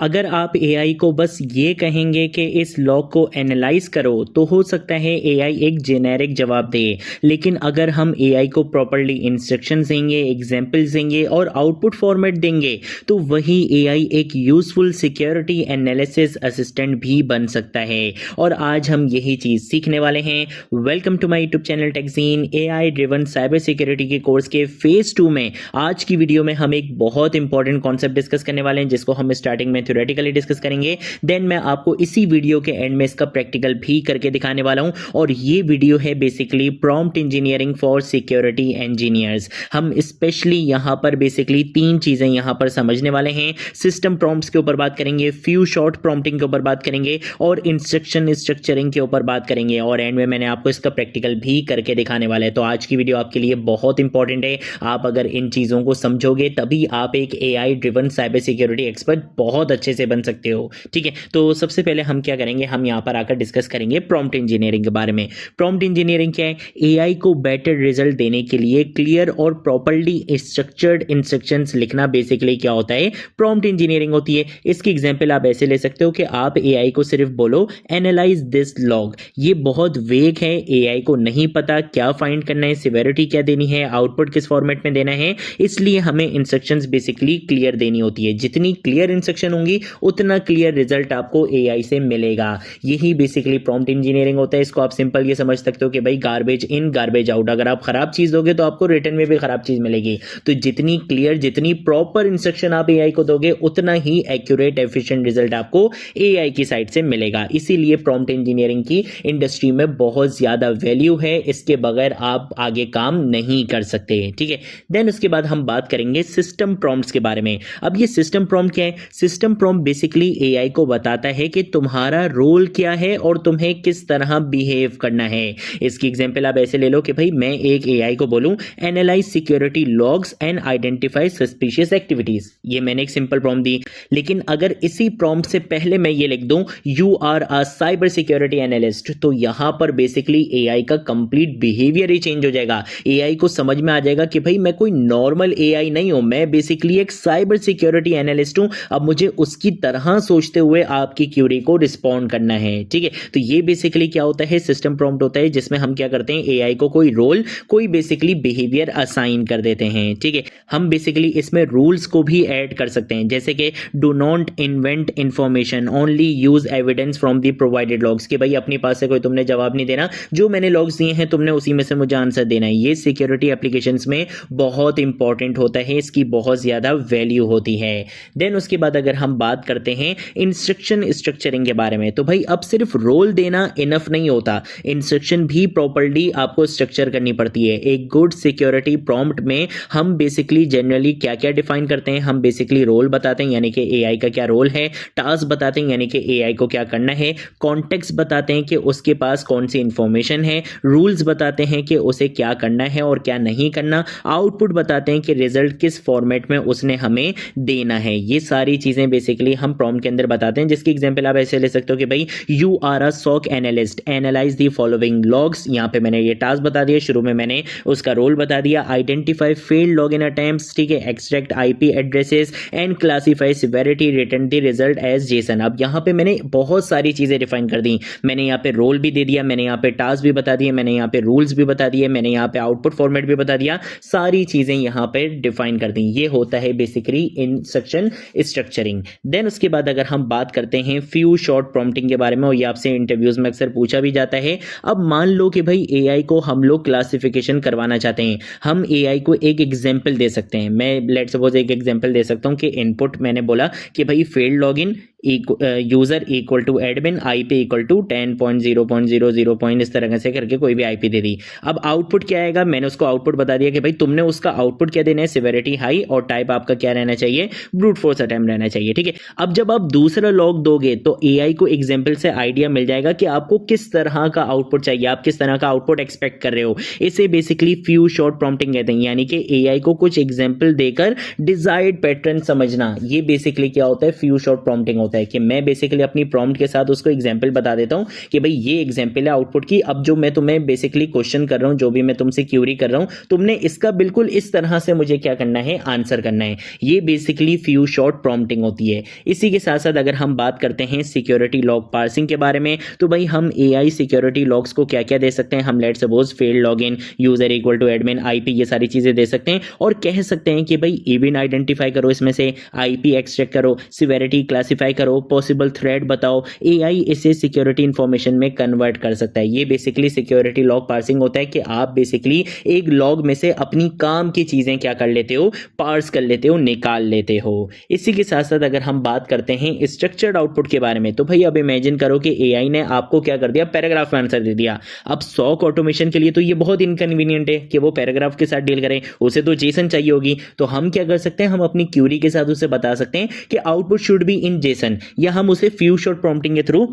अगर आप एआई को बस ये कहेंगे कि इस लॉग को एनालाइज करो तो हो सकता है एआई एक जेनेरिक जवाब दे, लेकिन अगर हम एआई को प्रॉपर्ली इंस्ट्रक्शंस देंगे, एग्जांपल्स देंगे और आउटपुट फॉर्मेट देंगे तो वही एआई एक यूजफुल सिक्योरिटी एनालिसिस असिस्टेंट भी बन सकता है। और आज हम यही चीज़ सीखने वाले हैं। Welcome to my YouTube channel TechGene. AI driven cyber security के कोर्स के फेज 2 में आज की वीडियो में हम एक बहुत इंपॉर्टेंट कॉन्सेप्ट डिस्कस करने वाले हैं, जिसको हम स्टार्टिंग में थ्योरेटिकली डिस्कस करेंगे। देन मैं आपको इसी वीडियो के एंड में इसका प्रैक्टिकल भी करके दिखाने वाला हूं। और ये वीडियो है basically prompt engineering for security engineers. हम स्पेशली यहां पर बेसिकली 3 चीजें यहां पर समझने वाले हैं। सिस्टम प्रॉम्प्ट्स के ऊपर बात करेंगे, फ्यू शॉर्ट प्रॉम्प्टिंग के ऊपर बात करेंगे और इंस्ट्रक्शन स्ट्रक्चरिंग के ऊपर बात करेंगे। और एंड में मैंने आपको इसका प्रैक्टिकल भी करके दिखाने वाला है। तो आज की वीडियो आपके लिए बहुत इंपॉर्टेंट है। आप अगर इन चीजों को समझोगे तभी आप एक AI driven cyber security expert बहुत अच्छे से बन सकते हो। ठीक है, तो सबसे पहले हम क्या करेंगे, हम यहां पर आकर डिस्कस करेंगे प्रॉम्प्ट इंजीनियरिंग के बारे में। प्रॉम्प्ट इंजीनियरिंग क्या है? एआई को बेटर रिजल्ट देने के लिए क्लियर और प्रॉपर्ली स्ट्रक्चर्ड इंस्ट्रक्शंस लिखना बेसिकली क्या होता है, प्रॉम्प्ट इंजीनियरिंग होती है। इसकी एग्जांपल आप ऐसे ले सकते हो कि आप एआई को सिर्फ बोलो एनालाइज दिस लॉग। ये बहुत वेग है, एआई को नहीं पता क्या फाइंड करना है, सिवेरिटी क्या देनी है, आउटपुट किस फॉर्मेट में देना है, इसलिए हमें इंस्ट्रक्शंस बेसिकली क्लियर देनी होती है। जितनी क्लियर इंस्ट्रक्शन होंगी उतना क्लियर रिजल्ट आपको एआई से मिलेगा। यही बेसिकली प्रॉम्प्ट इंजीनियरिंग होता है। इसको आप सिंपल ये समझ सकते हो कि भाई गार्बेज इन गार्बेज आउट। अगर आप खराब चीज दोगे तो आपको रिटर्न में भी खराब चीज मिलेगी। तो जितनी क्लियर, जितनी प्रॉपर इंस्ट्रक्शन आप एआई को दोगे उतना ही एक्यूरेट एफिशिएंट रिजल्ट आपको एआई की साइड से मिलेगा। इसीलिए प्रॉम्प्ट इंजीनियरिंग की इंडस्ट्री में बहुत ज्यादा वैल्यू है। इसके बगैर आप आगे काम नहीं कर सकते। ठीक है, देन उसके बाद हम बात करेंगे सिस्टम प्रॉम्प्ट्स के बारे में। अब ये सिस्टम प्रॉम्प्ट क्या है? सिस्टम प्रॉम्प्ट बेसिकली एआई को बताता है कि तुम्हारा रोल क्या है और तुम्हें किस तरह बिहेव करना है। इसकी एग्जांपल आप ऐसे ले लो कि भाई मैं एक एआई को बोलूं analyse security logs and identify suspicious activities. ये मैंने एक सिंपल प्रॉम्प्ट दी। लेकिन अगर इसी प्रॉम्प्ट से पहले मैं ये लिख दूं you are a cyber security analyst, तो यहां पर बेसिकली एआई का कंप्लीट बिहेवियर ही चेंज हो जाएगा। एआई को समझ में आ जाएगा कि भाई मैं कोई नॉर्मल एआई नहीं हूं, मैं बेसिकली एक साइबर सिक्योरिटी एनालिस्ट हूं। अब मुझे उसकी तरह सोचते हुए आपकी क्यूरी को रिस्पॉन्ड करना है। ठीक है, तो ये बेसिकली क्या होता है, सिस्टम प्रॉम्प्ट होता है, जिसमें हम क्या करते हैं, एआई को कोई रोल, कोई बेसिकली बिहेवियर असाइन कर देते हैं। ठीक है, हम बेसिकली इसमें रूल्स को भी ऐड कर सकते हैं, जैसे कि do not invent information, only use evidence from the provided logs. कि भाई अपनी पास से कोई तुमने जवाब नहीं देना, जो मैंने लॉग्स दिए हैं तुमने उसी में से मुझे आंसर देना है। ये सिक्योरिटी एप्लीकेशंस में बहुत इंपॉर्टेंट होता है, इसकी बहुत ज्यादा वैल्यू होती है। देन उसके बाद अगर हम बात करते हैं इंस्ट्रक्शन स्ट्रक्चरिंग के बारे में, तो भाई अब सिर्फ रोल देना इनफ नहीं होता, इंस्ट्रक्शन भी प्रॉपर्ली आपको स्ट्रक्चर करनी पड़ती है। एक गुड सिक्योरिटी प्रॉम्प्ट में हम बेसिकली जनरली क्या क्या डिफाइन करते हैं, हम बेसिकली रोल बताते हैं यानी कि एआई का क्या रोल है, टास्क बताते हैं यानी कि एआई को क्या करना है, कॉन्टेक्स्ट बताते हैं कि उसके पास कौन सी इंफॉर्मेशन है, रूल्स बताते हैं कि उसे क्या करना है और क्या नहीं करना, आउटपुट बताते हैं कि रिजल्ट किस फॉर्मेट में उसने हमें देना है। ये सारी चीजें बेसिकली हम प्रॉम्प्ट के अंदर बताते हैं, जिसकी एग्जांपल आप ऐसे ले सकते हो कि भाई you are a SOC analyst, analyse the following logs. यहां पे मैंने ये टास्क बता दिया, शुरू में मैंने उसका रोल बता दिया, आइडेंटिफाई फेल्ड लॉगिन अटेम्प्ट्स, ठीक है, extract IP addresses and classify severity, return the result as JSON. अब यहां पे मैंने बहुत सारी चीजें डिफाइन कर दी। मैंने यहाँ पे रोल भी दे दिया, मैंने यहाँ पे टास्क भी बता दिए, मैंने यहाँ पे रूल्स भी बता दिए, मैंने यहाँ पे आउटपुट फॉर्मेट भी बता दिया, सारी चीजें यहाँ पे डिफाइन कर दी। ये होता है बेसिकली इंस्ट्रक्शन स्ट्रक्चरिंग। देन उसके बाद अगर हम बात करते हैं फ्यू शॉर्ट प्रॉम्प्टिंग के बारे में, और ये आपसे इंटरव्यूज में अक्सर पूछा भी जाता है। अब मान लो कि भाई एआई को हम लोग क्लासिफिकेशन करवाना चाहते हैं, हम एआई को एक एग्जांपल दे सकते हैं। मैं लेट सपोज एक एग्जांपल दे सकता हूं कि इनपुट मैंने बोला कि भाई failed login user equal to admin, IP equal to 10.0.00 इस तरह से करके कोई भी आईपी दे दी। अब आउटपुट क्या आएगा, मैंने उसको आउटपुट बता दिया कि भाई तुमने उसका आउटपुट क्या देना है, सिवेरिटी हाई, और टाइप आपका क्या रहना चाहिए, ब्रूट फोर्स अटेम्प्ट रहना चाहिए। ठीक है, अब जब आप दूसरा लॉग दोगे तो एआई को एग्जांपल से आइडिया मिल जाएगा कि आपको किस तरह का आउटपुट चाहिए, आप किस तरह का आउटपुट एक्सपेक्ट कर रहे हो। इसे बेसिकली फ्यू शॉर्ट प्रॉम्प्टिंग कहते हैं, यानी कि एआई को कुछ एग्जांपल देकर डिजायर्ड पैटर्न समझना। ये बेसिकली क्या होता है, फ्यू शॉर्ट प्रॉम्प्टिंग होता है। होता है कि मैं बेसिकली अपनी प्रॉम्प्ट के साथ उसको एग्जाम्पल बता देता हूँ कि भाई ये एग्जाम्पल है आउटपुट की, अब जो मैं तुम्हें बेसिकली क्वेश्चन कर रहा हूँ, जो भी मैं तुमसे क्यूरी कर रहा हूँ, तुमने इसका बिल्कुल इस तरह से मुझे क्या करना है, आंसर करना है। ये बेसिकली फ्यू शॉर्ट प्रॉम्प्टिंग होती है। इसी के साथ साथ अगर हम बात करते हैं सिक्योरिटी लॉग पार्सिंग के बारे में, तो भाई हम एआई सिक्योरिटी लॉग्स को क्या क्या दे सकते हैं, हम let suppose failed login, user equal to admin, IP, ये सारी चीजें दे सकते हैं और कह सकते हैं कि भाई इवेंट आइडेंटिफाई करो, इसमें से आईपी एक्सट्रैक्ट करो, सिवेरिटी क्लासिफाई करो, पॉसिबल थ्रेड बताओ। एआई इसे सिक्योरिटी इंफॉर्मेशन में कन्वर्ट कर सकता है। ये बेसिकली सिक्योरिटी लॉग पार्सिंग होता है कि आप बेसिकली एक लॉग में से अपनी काम की चीजें क्या कर लेते हो, पार्स कर लेते हो, निकाल लेते हो। इसी के साथ साथ अगर हम बात करते हैं स्ट्रक्चर्ड आउटपुट के बारे में, तो भाई अब इमेजिन करो कि एआई ने आपको क्या कर दिया, पैराग्राफ में आंसर दे दिया। अब सॉक ऑटोमेशन के लिए तो ये बहुत इनकन्वीनियंट है कि वो पैराग्राफ के साथ डील करें, उसे तो जेसन चाहिए होगी। तो हम क्या कर सकते हैं, हम अपनी क्यूरी के साथ उसे बता सकते हैं कि output should be in Jason, या हम उसे फ्यू शॉर्ट प्रॉम्प्टिंग के थ्रू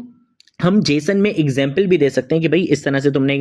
हम जेसन में एग्जाम्पल भी दे सकते हैं कि भाई इस तरह से तुमने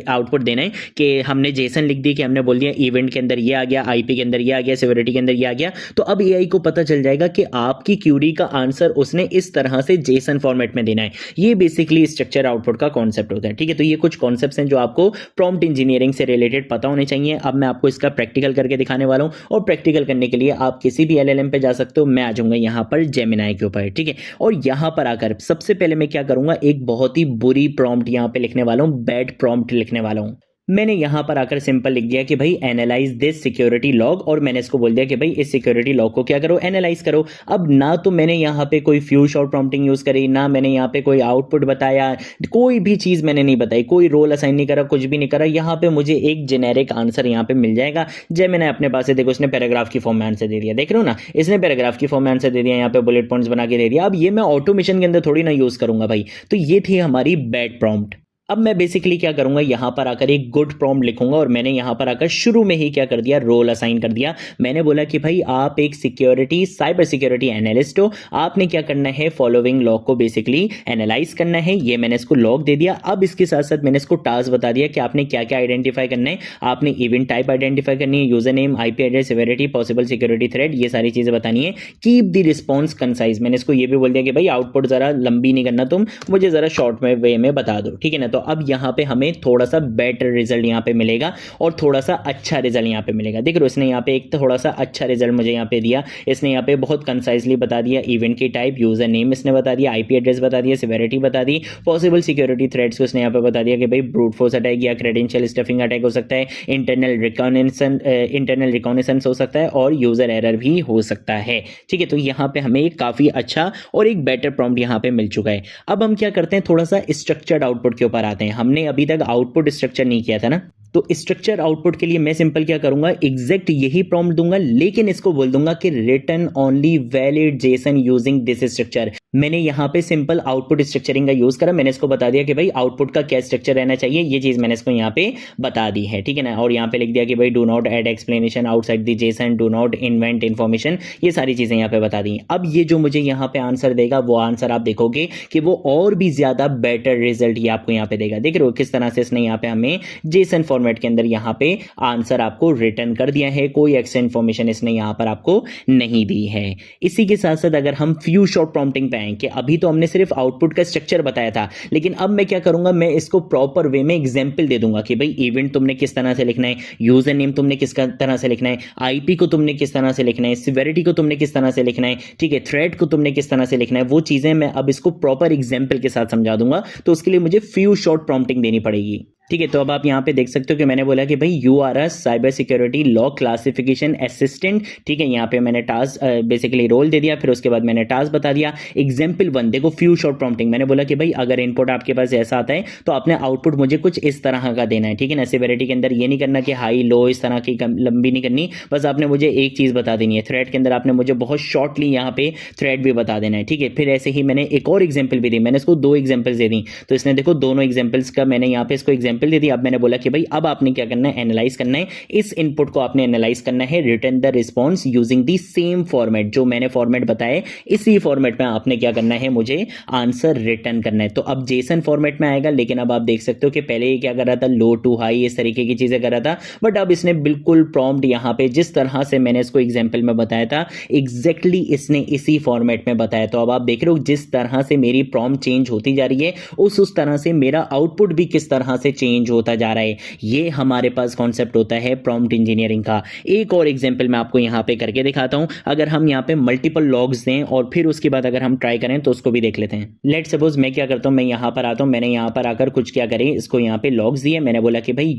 आउटपुट देना है कि हमने जेसन लिख दी, कि हमने बोल दिया इवेंट के अंदर ये आ गया, आईपी के अंदर ये आ गया, सिक्योरिटी के अंदर ये आ गया। तो अब एआई को पता चल जाएगा कि आपकी क्यूरी का आंसर उसने इस तरह से जेसन फॉर्मेट में देना है। ये बेसिकली स्ट्रक्चर आउटपुट का कॉन्सेप्ट होता है। ठीक है, तो ये कुछ कॉन्सेप्ट्स हैं जो आपको प्रॉम्प्ट इंजीनियरिंग से रिलेटेड पता होने चाहिए। अब मैं आपको इसका प्रैक्टिकल करके दिखाने वाला हूँ, और प्रैक्टिकल करने के लिए आप किसी भी एलएलएम पे जा सकते हो। मैं आ जाऊंगा यहाँ पर जेमिनाई के ऊपर। ठीक है, और यहाँ पर आकर सबसे पहले मैं क्या करूंगा, एक बहुत ही बुरी प्रॉम्प्ट यहां पे लिखने वाला हूं, बैड प्रॉम्प्ट लिखने वाला हूं। मैंने यहां पर आकर सिंपल लिख दिया कि भाई एनालाइज दिस सिक्योरिटी लॉग, और मैंने इसको बोल दिया कि भाई इस सिक्योरिटी लॉग को क्या करो, एनालाइज करो। अब ना तो मैंने यहां पे कोई फ्यू शॉर्ट प्रॉम्प्टिंग यूज करी, ना मैंने यहां पे कोई आउटपुट बताया, कोई भी चीज मैंने नहीं बताई, कोई रोल असाइन नहीं करा, कुछ भी नहीं करा। यहां पे मुझे एक जेनेरिक आंसर यहां पे मिल जाएगा। जब मैंने अपने पास से, देखो इसने पैराग्राफ की फॉर्म में आंसर दे दिया, देख रहे हो ना, इसने पैराग्राफ की फॉर्म में आंसर दे दिया, यहाँ पे बुलेट पॉइंट्स बना के दे दिया। अब ये मैं ऑटोमेशन के अंदर थोड़ी ना यूज करूंगा भाई। तो ये थी हमारी बैड प्रॉम्प्ट। अब मैं बेसिकली क्या करूंगा, यहां पर आकर एक गुड प्रॉम्प्ट लिखूंगा, और मैंने यहां पर आकर शुरू में ही क्या कर दिया, रोल असाइन कर दिया। मैंने बोला कि भाई आप एक सिक्योरिटी, साइबर सिक्योरिटी एनालिस्ट हो, आपने क्या करना है, फॉलोइंग लॉग को बेसिकली एनालाइज करना है। ये मैंने इसको लॉग दे दिया। अब इसके साथ साथ मैंने इसको टास्क बता दिया कि आपने क्या क्या आइडेंटिफाई करना है। आपने इवेंट टाइप आइडेंटिफाई करनी है, user name, IP address, severity, possible security thread, ये सारी चीजें बतानी है। कीप द रिस्पॉन्स कंसाइज, मैंने इसको ये भी बोल दिया कि भाई आउटपुट जरा लंबी नहीं करना, तुम मुझे जरा शॉर्ट में वे में बता दो। ठीक है ना, तो अब यहाँ पे हमें थोड़ा सा बेटर रिजल्ट यहाँ पे मिलेगा और थोड़ा सा अच्छा रिजल्ट यहाँ पे मिलेगा। देख रहे हो, इसने यहाँ पे एक थोड़ा सा अच्छा रिजल्ट मुझे यहाँ पे दिया। इसने यहाँ पे बहुत कंसाइजली बता दिया, इवेंट की टाइप, यूजर नेम इसने बता दिया, आईपी एड्रेस बता दिया, सिवेरिटी बता दी, पॉसिबल सिक्योरिटी थ्रेड्स को इसने यहाँ पे बता दिया कि भाई ब्रूट फोर्स अटैक या क्रेडेंशियल स्टफिंग अटैक हो सकता है, इंटरनल रिकॉग्निशंस हो सकता है, और यूजर एरर भी हो सकता है। ठीक है, तो यहाँ पे हमें एक काफी अच्छा और एक बेटर प्रॉम्प्ट यहाँ पे मिल चुका है। अब हम क्या करते हैं, थोड़ा सा स्ट्रक्चर्ड आउटपुट के ऊपर आते हैं। हमने अभी तक आउटपुट स्ट्रक्चर नहीं किया था ना, तो स्ट्रक्चर आउटपुट के लिए मैं सिंपल क्या करूंगा, एग्जैक्ट यही प्रॉम्प्ट दूंगा, लेकिन इसको बोल दूंगा कि return only valid Jason using this structure. मैंने यहां पे सिंपल आउटपुट स्ट्रक्चरिंग का यूज करा। मैंने इसको बता दिया कि भाई आउटपुट का क्या स्ट्रक्चर रहना चाहिए, ये चीज मैंने इसको यहां पे बता दी है। ठीक है ना, और यहां पे लिख दिया कि भाई do not add explanation outside the Jason, do not invent information, ये सारी चीजें यहां पे बता दी। अब ये जो मुझे यहां पे आंसर देगा, वो आंसर आप देखोगे कि वो और भी ज्यादा बेटर रिजल्ट ये आपको यहां पे देगा। देख रहे हो किस तरह से इसने यहां पे हमें जेसन फॉर्मेट के अंदर यहां पे आंसर आपको रिटर्न कर दिया है, कोई एक्स्ट्रा इंफॉर्मेशन इसने यहां पर आपको नहीं दी है। इसी के साथ साथ अगर हम फ्यू शॉर्ट प्रॉम्प्टिंग पे आए, कि अभी तो हमने सिर्फ आउटपुट का स्ट्रक्चर बताया था, लेकिन अब मैं क्या करूंगा, मैं इसको प्रॉपर वे में एग्जांपल दे दूंगा कि भाई इवेंट तुमने किस तरह से लिखना है, यूजर नेम तुमने किस तरह से लिखना है, आईपी को तुमने किस तरह से लिखना है, सिवेरिटी को तुमने किस तरह से लिखना है, ठीक है, थ्रेड को तुमने किस तरह से लिखना है। वो चीजें मैं अब इसको प्रॉपर एग्जांपल के साथ समझा दूंगा, तो उसके लिए मुझे फ्यू शॉर्ट प्रॉम्प्टिंग देनी पड़ेगी। ठीक है, तो अब आप यहाँ पे देख सकते हो कि मैंने बोला कि भाई you are a cyber security log classification assistant. ठीक है, यहाँ पे मैंने टास्क बेसिकली रोल दे दिया, फिर उसके बाद मैंने टास्क बता दिया। एग्जाम्पल 1 देखो, फ्यू शॉर्ट प्रॉम्प्टिंग। मैंने बोला कि भाई अगर इनपुट आपके पास ऐसा आता है तो आपने आउटपुट मुझे कुछ इस तरह का देना है। ठीक है ना, सिवेरिटी के अंदर ये नहीं करना कि हाई लो इस तरह की लंबी नहीं करनी, बस आपने मुझे एक चीज बता देनी है। थ्रेड के अंदर आपने मुझे बहुत शॉर्टली यहाँ पे थ्रेड भी बता देना है। ठीक है, फिर ऐसे ही मैंने एक और एग्जाम्पल भी दी, मैंने इसको 2 एग्जाम्पल्स दे दी, तो इसने देखो दोनों एग्जाम्पल्स का मैंने यहाँ पे इसको एग्जाम्पल एग्जांपल दे दी। अब मैंने बोला कि भाई अब आपने क्या करना है, एनालाइज करना है, इस इनपुट को आपने एनालाइज करना है, return the response using the same format, जो मैंने फॉर्मेट बताया इसी फॉर्मेट में आपने क्या करना है, मुझे आंसर रिटर्न करना है। तो अब जेसन फॉर्मेट में आएगा, लेकिन अब आप देख सकते हो कि पहले ये क्या कर रहा था, लो टू हाई इस तरीके की चीजें कर रहा था, बट अब इसने बिल्कुल प्रॉम्प्ट यहां पे जिस तरह से मैंने इसको एग्जांपल में बताया था एग्जैक्टली इसने इसी फॉर्मेट में बताया। तो अब आप देख रहे हो जिस तरह से मेरी प्रॉम्प्ट चेंज होती जा रही है उस तरह से मेरा आउटपुट भी किस तरह से चेंज होता जा रहा है। ये हमारे पास कॉन्सेप्ट होता है प्रॉम्प्ट इंजीनियरिंग का। एक और एग्जांपल मैं आपको यहां पे करके दिखाता हूं। अगर हम यहां पे मल्टीपल लॉग्स दें और फिर उसके बाद अगर हम ट्राई करें तो उसको भी देख लेते हैं। लेट सपोज मैं क्या करता हूं, मैं यहां पर आता हूं, मैंने यहां पर आकर कुछ क्या करें, इसको यहां पे लॉग्स दिए, मैंने बोला कि भाई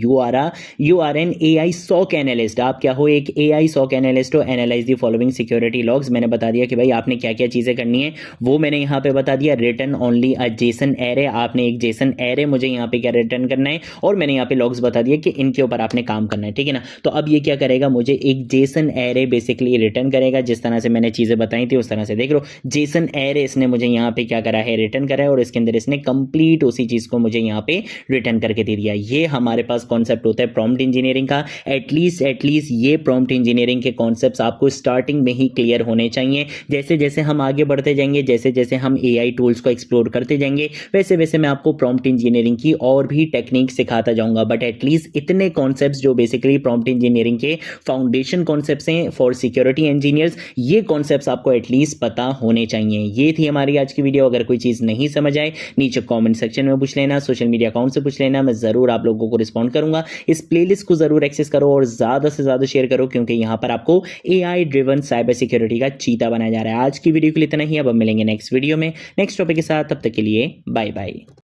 you are an AI SOC analyst, आप क्या हो, एक एआई सॉक एनालिस्ट हो, analyse the following security logs. मैंने बता दिया कि भाई आपने क्या क्या चीजें करनी है वो मैंने यहां पे बता दिया। रिटर्न ओनली अ जेसन एरे, आपने एक जेसन एरे मुझे यहां पे क्या रिटर्न करना है, और मैंने यहां पे लॉग्स बता दिया कि इनके ऊपर आपने काम करना है, ठीक है ना। तो अब ये क्या करेगा, मुझे एक जेसन एरे बेसिकली रिटर्न करेगा, जिस तरह से मैंने चीजें बताई थी उस तरह से। देख लो जेसन एरे इसने मुझे यहां पे क्या करा है, रिटर्न करा है, और इसके अंदर इसने कंप्लीट उसी चीज को मुझे यहां पे रिटर्न करके दे दिया। ये हमारे पास कॉन्सेप्ट होता है प्रॉम्प्ट इंजीनियरिंग का। एटलीस्ट ये प्रॉम्प्ट इंजीनियरिंग के कॉन्सेप्ट्स आपको स्टार्टिंग में ही क्लियर होने चाहिए। जैसे जैसे हम आगे बढ़ते जाएंगे, जैसे जैसे हम एआई टूल्स को एक्सप्लोर करते जाएंगे, वैसे वैसे मैं आपको प्रॉम्प्ट इंजीनियरिंग की और भी टेक्निक सिखाता जाऊंगा। बट एटलीस्ट इतने कॉन्सेप्ट्स जो बेसिकली प्रॉम्प्ट इंजीनियरिंग के फाउंडेशन कॉन्सेप्ट्स हैं फॉर सिक्योरिटी इंजीनियर्स, ये कॉन्सेप्ट्स आपको एटलीस्ट पता होने चाहिए। ये थी हमारी आज की वीडियो। अगर कोई चीज नहीं समझ आए नीचे कमेंट सेक्शन में पूछ लेना, सोशल मीडिया अकाउंट से पूछ लेना, मैं जरूर आप लोगों को रिस्पॉन्ड करूंगा। इस प्लेलिस्ट को जरूर एक्सेस करो और ज्यादा से ज्यादा शेयर करो, क्योंकि यहां पर आपको एआई ड्रिवन साइबर सिक्योरिटी का चीता बनाया जा रहा है। आज की वीडियो के लिए इतना ही, अब हम मिलेंगे नेक्स्ट वीडियो में नेक्स्ट टॉपिक के साथ। तब तक के लिए बाय बाय।